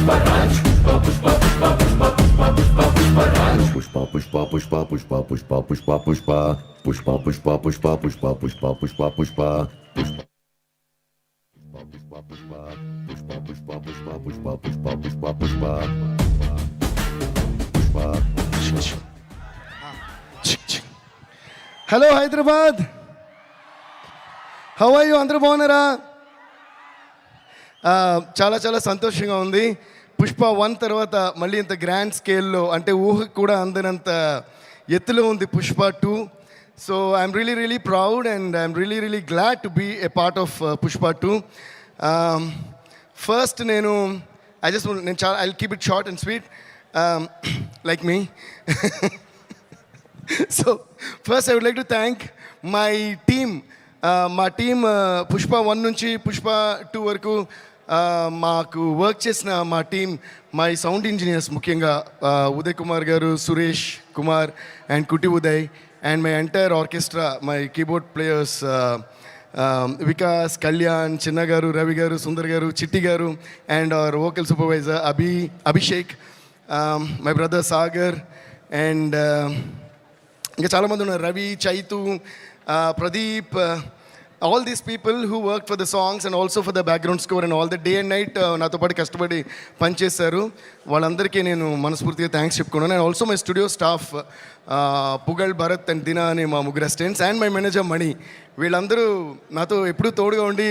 Pushpa, pushpa, pushpa, pushpa, pushpa, pushpa, pushpa, pushpa, pushpa, pushpa, pushpa, pushpa, pushpa, pushpa, pushpa. Hello Hyderabad, how are you? అందరూ బాగున్నారా? చాలా చాలా సంతోషంగా ఉంది. పుష్ప 1 తర్వాత మళ్ళీ ఇంత గ్రాండ్ స్కేల్లో, అంటే ఊహకు కూడా అందనంత ఎత్తులో ఉంది Pushpa 2. So I'm really proud and I'm really glad to be a part of Pushpa 2. First నేను I keep it short and sweet like me. So first I would like to thank my team. మా team Pushpa 1 నుంచి పుష్ప 2 వరకు మాకు work చేసిన మా team, my sound engineers, ముఖ్యంగా Uday Kumar garu, Suresh Kumar and Kutti Uday, and my entire orchestra, my keyboard players Vikas, Kalyan, Chinna garu, Ravi garu, Sundar garu, Chitti garu, and our vocal supervisor Abhishek, my brother Sagar, and ఇంకా చాలామంది ఉన్నారు, Ravi, Chaitu, Pradeep, all these people who worked for the songs and also for the background score and all the day and night నాతో పాటు కష్టపడి పనిచేశారు. వాళ్ళందరికీ నేను మనస్ఫూర్తిగా థ్యాంక్స్ చెప్పుకున్నాను. And also my studio staff Pugal, Bharat and Dina అనే మా ముగ్గురు assistants, and my manager Mani. వీళ్ళందరూ నాతో ఎప్పుడూ తోడుగా ఉండి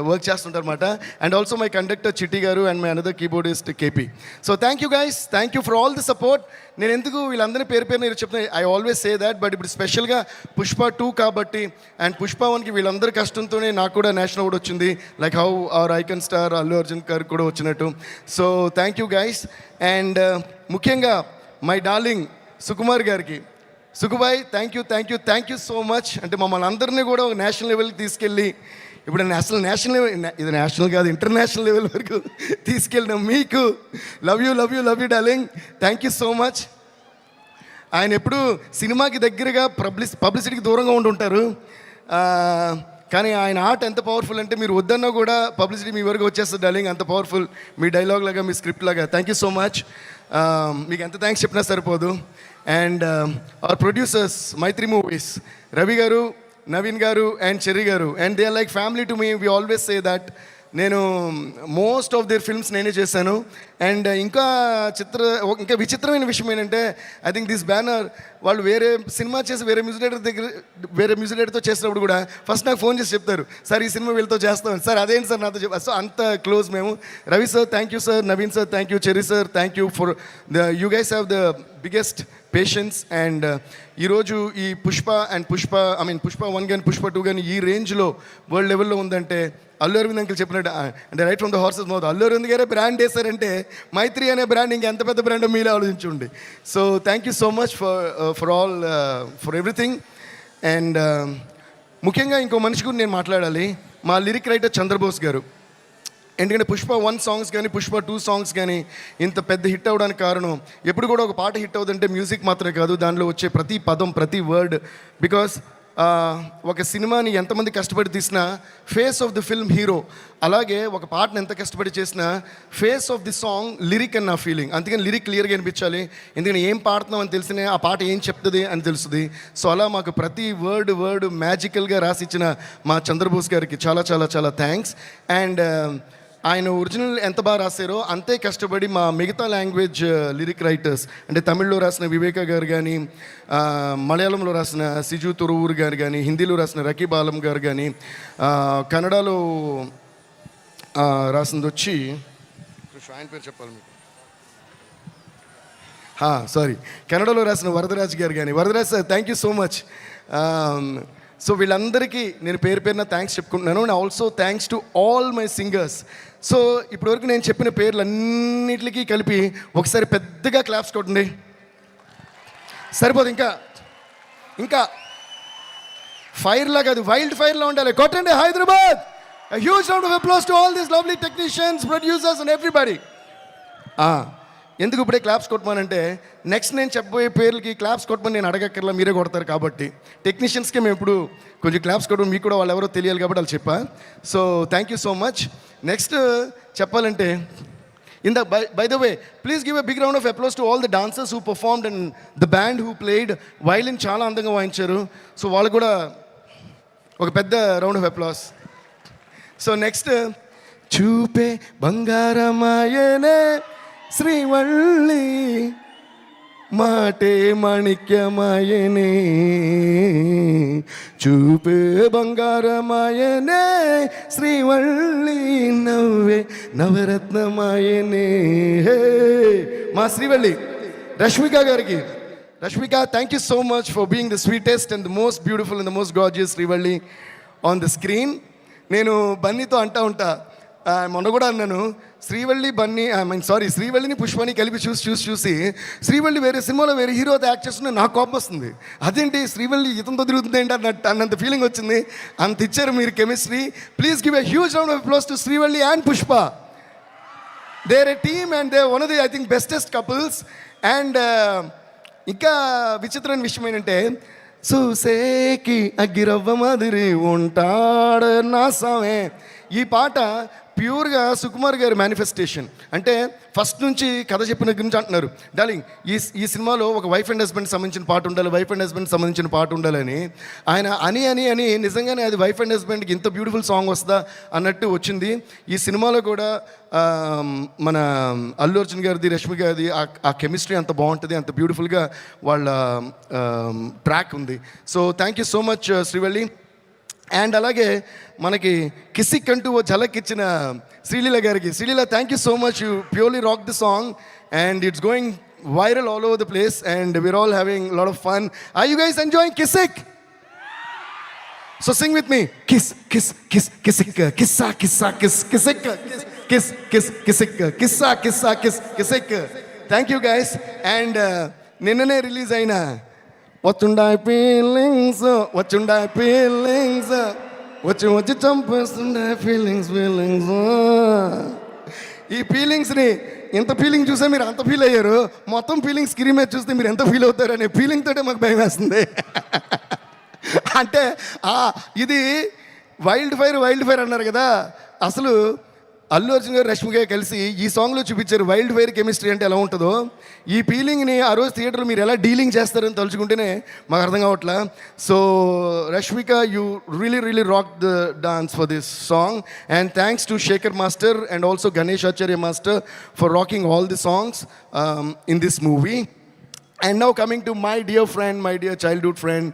వర్క్ చేస్తుంటారు అనమాట. And also my conductor Chitti garu and my another keyboardist KP. So thank you guys, thank you for all the support. నేను ఎందుకు వీళ్ళందరినీ పేరు నేను చెప్తాను, I always say that, but ఇప్పుడు స్పెషల్గా పుష్ప 2 కాబట్టి అండ్ పుష్ప 1కి వీళ్ళందరి కష్టంతోనే నాకు కూడా నేషనల్ అవార్డు వచ్చింది, like how our icon star Allu Arjun గారు కూడా వచ్చినట్టు. So thank you guys. And ముఖ్యంగా మై డార్లింగ్ సుకుమార్ గారికి, Sukubai, thank you so much. అంటే మమ్మల్ని అందరినీ కూడా ఒక నేషనల్ లెవెల్కి తీసుకెళ్ళి, ఇప్పుడు నేషనల్ లెవెల్, ఇది నేషనల్ కాదు ఇంటర్నేషనల్ లెవెల్ వరకు తీసుకెళ్ళిన మీకు love you darling, thank you so much. ఆయన ఎప్పుడు సినిమాకి దగ్గరగా పబ్లిసిటీకి దూరంగా ఉంటుంటారు, కానీ ఆయన ఆర్ట్ ఎంత పవర్ఫుల్ అంటే మీరు వద్దన్నా కూడా పబ్లిసిటీ మీ వరకు వచ్చేస్తుంది డార్లింగ్, అంత పవర్ఫుల్ మీ డైలాగ్ లాగా, మీ స్క్రిప్ట్ లాగా. Thank you so much. మీకు ఎంత థ్యాంక్స్ చెప్పినా సరిపోదు. And our producers, Mythri movies, Ravi garu, Naveen garu and Cherry garu, and they are like family to me. We always say that. నేను మోస్ట్ ఆఫ్ దేర్ ఫిల్మ్స్ నేనే చేశాను. అండ్ ఇంకా విచిత్రమైన విషయం ఏంటంటే, ఐ థింక్ దిస్ బ్యానర్ వాళ్ళు వేరే సినిమా చేసి వేరే మ్యూజిక్ డైరెక్టర్తో చేసినప్పుడు కూడా ఫస్ట్ నాకు ఫోన్ చేసి చెప్తారు, సార్ ఈ సినిమా వీళ్ళతో చేస్తామని. సార్ అదేంటి సార్ నాతో చెప్పారు. సో అంత క్లోజ్ మేము. Ravi sir thank you sir, Naveen sir thank you, cherry sir thank you for you guys have the biggest patience. And ఈరోజు ఈ పుష్ప 1 కానీ పుష్ప 2 కానీ ఈ రేంజ్లో వరల్డ్ లెవెల్లో ఉందంటే అల్లు అరవింద్ అంకుల్ చెప్పినట్టు, అంటే right from the horse's mouth, Allu Aravind గారే బ్రాండ్ వేశారంటే మైత్రి అనే బ్రాండ్ ఇంకెంత పెద్ద బ్రాండ్ మీరే ఆలోచించుండి. So thank you so much for everything. And ముఖ్యంగా ఇంకో మనిషి గురించి నేను మాట్లాడాలి, మా లిరిక్ రైటర్ చంద్రబోస్ గారు. ఎందుకంటే పుష్ప 1 సాంగ్స్ కానీ పుష్ప 2 సాంగ్స్ కానీ ఇంత పెద్ద హిట్ అవ్వడానికి కారణం, ఎప్పుడు కూడా ఒక పాట హిట్ అవుతుందంటే మ్యూజిక్ మాత్రమే కాదు, దానిలో వచ్చే ప్రతి పదం, ప్రతి వర్డ్. బికాస్ ఒక సినిమాని ఎంతమంది కష్టపడి తీసినా face of the film hero, అలాగే ఒక పాటను ఎంత కష్టపడి చేసినా face of the song lyric అని నా ఫీలింగ్. అందుకని లిరిక్ క్లియర్గా అనిపించాలి, ఎందుకంటే ఏం పాడుతున్నాం అని తెలిసినే ఆ పాట ఏం చెప్తుంది అని తెలుస్తుంది. సో అలా మాకు ప్రతి వర్డ్ మ్యాజికల్గా రాసిచ్చిన మా చంద్రబోస్ గారికి చాలా చాలా చాలా థ్యాంక్స్. అండ్ ఆయన ఒరిజినల్ ఎంత బాగా రాశారో అంతే కష్టపడి మా మిగతా లాంగ్వేజ్ లిరిక్ రైటర్స్, అంటే తమిళ్లో రాసిన వివేక గారు కానీ, మలయాళంలో రాసిన సిజు తొరువూరు గారు కానీ, హిందీలో రాసిన రకీబ్ ఆలం గారు కానీ, కన్నడలో రాసింది వచ్చి ఆయన పేరు చెప్పాలి మీకు, కన్నడలో రాసిన వరదరాజ్ గారు కానీ. Varadaraj sir thank you so much. So వీళ్ళందరికీ నేను పేరున థ్యాంక్స్ చెప్పుకుంటున్నాను. And also thanks to all my singers. So ఇప్పటివరకు నేను చెప్పిన పేర్లన్నిటికీ కలిపి ఒకసారి పెద్దగా క్లాప్స్ కొట్టండి, సరిపోదు, ఇంకా ఫైర్ లాగా అది వైల్డ్ ఫైర్లో ఉండాలి, కొట్టండి Hyderabad. A huge round of applause to all these lovely technicians, producers and everybody. ఎందుకు ఇప్పుడే క్లాప్స్ కొట్టమనంటే, నెక్స్ట్ నేను చెప్పబోయే పేర్లకి క్లాప్స్ కొట్టమని నేను అడగక్కర్లా, మీరే కొడతారు కాబట్టి. టెక్నీషియన్స్కి మేము ఇప్పుడు కొంచెం క్లాప్స్ కొట్టడం, మీకు కూడా వాళ్ళు ఎవరో తెలియాలి కాబట్టి వాళ్ళు చెప్పా. So thank you so much. Next చెప్పాలంటే By the way, please give a big round of applause to all the dancers who performed and the band who played. Violin చాలా అందంగా వాయించారు. సో వాళ్ళు కూడా ఒక పెద్ద round of applause. So next, చూపే బంగారమాయనే శ్రీవల్లి, మాటే మాణిక్యమాయనే, చూపే బంగారమాయనే శ్రీవల్లి, నవ్వే నవరత్నమాయనే. హే మా శ్రీవల్లి రష్మిక గారికి, Rashmika, thank you so much for being the sweetest and the most beautiful and the most gorgeous Srivalli on the screen. నేను బన్నీతో అంటా ఉంటా, మొన్న కూడా అన్నాను, శ్రీవల్లి బన్నీ శ్రీవల్లిని పుష్పని కలిపి చూసి శ్రీవల్లి వేరే సినిమాలో వేరే హీరోతో యాక్ట్ చేస్తున్నా నాకు కోపం వస్తుంది. అదేంటి శ్రీవల్లి ఇతంతో తిరుగుతుంది ఏంటి అన్నంత ఫీలింగ్ వచ్చింది. అంత ఇచ్చారు మీరు chemistry. Please give a huge round of applause to Srivalli and Pushpa. They're a team and they one of the I think bestest couples. And ఇంకా విచిత్రమైన విషయం ఏంటంటే, చూసేకి అగ్గిరవ్వ మాదిరి ఉంటాడు నా సామే, ఈ పాట ప్యూర్గా సుకుమార్ గారి మేనిఫెస్టేషన్. అంటే ఫస్ట్ నుంచి కథ చెప్పిన గురించి అంటున్నారు, డార్లింగ్ ఈ సినిమాలో ఒక వైఫ్ అండ్ హస్బెండ్ సంబంధించిన పాట ఉండాలి, వైఫ్ అండ్ హస్బెండ్ సంబంధించిన పాట ఉండాలని ఆయన అని నిజంగానే అది వైఫ్ అండ్ హస్బెండ్కి ఇంత బ్యూటిఫుల్ సాంగ్ వస్తుందా అన్నట్టు వచ్చింది. ఈ సినిమాలో కూడా మన అల్లు అర్జున్ గారిది, రష్మి గారిది ఆ కెమిస్ట్రీ అంత బాగుంటుంది, అంత బ్యూటిఫుల్గా వాళ్ళ ట్రాక్ ఉంది. So thank you so much Srivalli. And అలాగే మనకి కిసిక్ అంటూ ఓ ఝలక్ ఇచ్చిన శ్రీలీల గారికి, Sreeleela thank you so much, you purely rock the song and it's going viral all over the place and we're all having lot of fun. Are you guys enjoying Kissik? So sing with me, kiss kiss kiss Kissik, కిస్సా కిస్సా kiss Kissik, kiss kiss Kissik, కిస్సా కిస్సా kiss Kissik. Thank you guys. And నిన్ననే release అయిన వచ్చుండాయి feelings, వచ్చుండాయి feelings, వచ్చి చంపేస్తుండే feelings. ఈ ఫీలింగ్స్ని ఎంత ఫీలింగ్ చూసే మీరు అంత ఫీల్ అయ్యారు, మొత్తం ఫీలింగ్స్ స్క్రీన్ మీద చూస్తే మీరు ఎంత ఫీల్ అవుతారు అనే ఫీలింగ్ తోటే మాకు భయం వేస్తుంది. అంటే ఇది వైల్డ్ ఫైర్ అన్నారు కదా, అసలు అల్లు అర్జున్ గారు రష్మి గారు కలిసి ఈ సాంగ్లో చూపించారు వైల్డ్ ఫైర్ కెమిస్ట్రీ అంటే ఎలా ఉంటుందో. ఈ ఫీలింగ్ని ఆ రోజు థియేటర్లో మీరు ఎలా డీలింగ్ చేస్తారని తలుచుకుంటేనే మాకు అర్థం కావట్లా. So Rashmika, you really rock the dance for this song and thanks to Shekhar master and also Ganesh Acharya master for rocking all the songs in this movie. And now coming to my dear friend, my dear childhood friend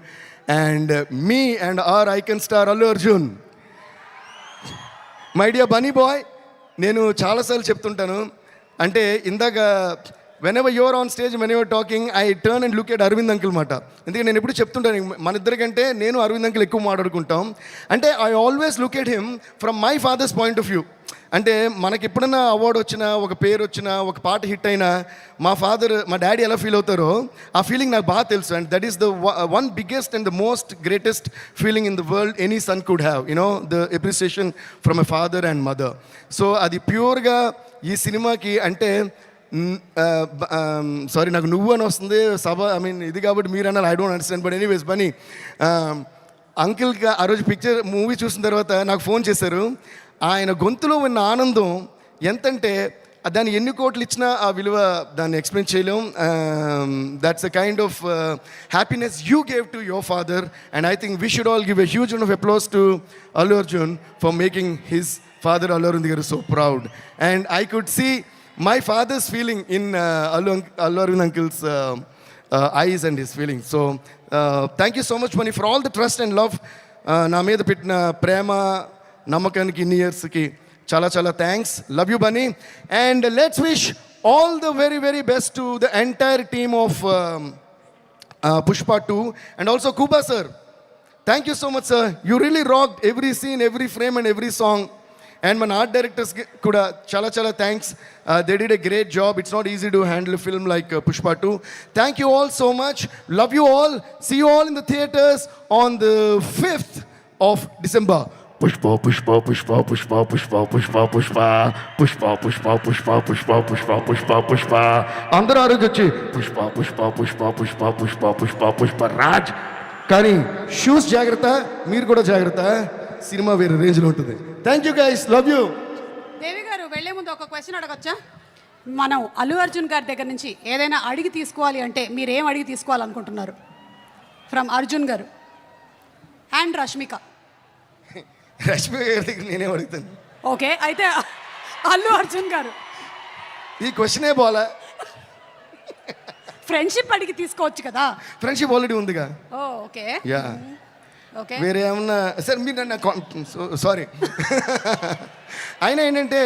and me and our icon star Allu Arjun, my dear Bunny boy. నేను చాలాసార్లు చెప్తుంటాను, అంటే ఇందాక whenever you are on stage, when you are talking, I turn and look at Aravind uncle మాట. ఎందుకంటే నేను ఎప్పుడు చెప్తుంటాను, మన ఇద్దరికంటే నేను అరవింద్ అంకుల్ ఎక్కువ మాట్లాడుకుంటాం. అంటే I always look at him from my father's point of view. అంటే మనకి ఎప్పుడన్నా అవార్డు వచ్చినా, ఒక పేరు వచ్చినా, ఒక పాట హిట్ అయినా మా డాడీ ఎలా ఫీల్ అవుతారో ఆ ఫీలింగ్ నాకు బాగా తెలుసు. And that is the one biggest and the most greatest feeling in the world any son could have, you know, the appreciation from a father and mother. So అది ప్యూర్గా ఈ సినిమాకి అంటే సారీ నాకు నువ్వు అని వస్తుంది ఇది కాబట్టి మీరు అన్నారు, I don't understand. But anyways Bunny అంకిల్కి ఆ రోజు మూవీ చూసిన తర్వాత నాకు ఫోన్ చేశారు. ఆయన గొంతులో ఉన్న ఆనందం ఎంతంటే దాన్ని ఎన్ని కోట్లు ఇచ్చినా ఆ విలువ దాన్ని ఎక్స్ప్లెయిన్ చేయలేం. That's a kind of happiness you gave to your father and I think we should all give a huge of applause to Allu Arjun for making his father Allu Aravind garu so proud. And I could see my father's feeling in Allu Arvind uncle's eyes and his feelings. So thank you so much Bunny for all the trust and love na meeda pettina prema namakaniki in years ki chala thanks. Love you Bunny. And let's wish all the very best to the entire team of Pushpa 2 and also Kuba sir. Thank you so much sir, you really rocked every scene, every frame and every song. And my art directors kuda chala thanks. They did a great job. It's not easy to handle a film like Pushpa 2. Thank you all so much. Love you all. See you all in the theaters on the 5th of December. Pushpa, Pushpa, Pushpa, Pushpa, Pushpa, Pushpa, Pushpa, Pushpa, Pushpa, Pushpa, Pushpa, Pushpa, Pushpa, Pushpa. Andaru arojochi Pushpa, Pushpa, Pushpa, Pushpa, Pushpa, Pushpa, Pushpa, Raj. Kani shoes jagrata, meer kuda jagrata. Cinema వేరే రేంజ్లో ఉంటుంది. Thank you guys, love you. Devi garu వెళ్ళే ముందు ఒక question అడగొచ్చా? మనం అల్లు అర్జున్ గారి దగ్గర నుంచి ఏదైనా అడిగి తీసుకోవాలి అంటే మీరు ఏం అడిగి తీసుకోవాలనుకుంటున్నారు? ఫ్రమ్ అర్జున్ గారు అండ్ రష్మిక. రష్మి గారి దగ్గర నేనే అడుగుతాను. ఓకే, అయితే అల్లు అర్జున్ గారు ఈ క్వశ్చనే పోలా. ఫ్రెండ్షిప్ అడిగి తీసుకోవచ్చు కదా. ఫ్రెండ్షిప్ ఆల్రెడీ ఉందిగా. ఓ ఓకే యా, ఓకే. వేరే ఏమన్నా సార్ మీరు నన్ను సారీ. అయినా ఏంటంటే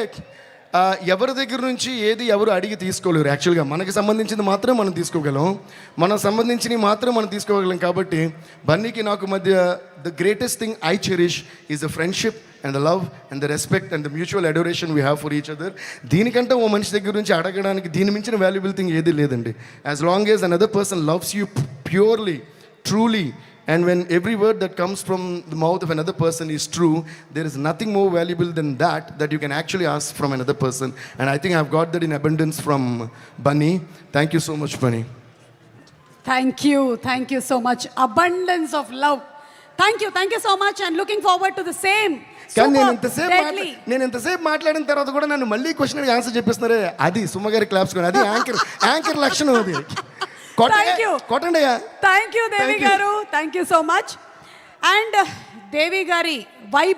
ఎవరి దగ్గర నుంచి ఏది ఎవరు అడిగి తీసుకోలేరు. యాక్చువల్గా మనకి సంబంధించింది మాత్రం మనం తీసుకోగలం, మనకు సంబంధించినవి మాత్రం మనం తీసుకోగలం. కాబట్టి బన్నీకి నాకు మధ్య the greatest thing I cherish is the friendship and the love and the respect and the mutual adoration we have for each other. దీనికంటే ఓ మనిషి దగ్గర నుంచి అడగడానికి దీని మించిన వాల్యుబుల్ థింగ్ ఏది లేదండి. As long as another person loves you purely, truly, and when every word that comes from the mouth of another person is true, there is nothing more valuable than that you can actually ask from another person. And I think I've got that in abundance from Bunny. Thank you so much, Bunny. Thank you so much. Abundance of love. Thank you so much and looking forward to the same. కానీ నేను ఎంతసేపు మాట్లాడిన తర్వాత కూడా నన్ను మళ్ళీ question answer చెప్పిస్తున్నారే, అది సుమ్మగారి claps కూడా, అది యాంకర్ లక్షణం. అది కొట్టండి. Thank you Devi garu, thank you so much. And Devi గారి వైబ్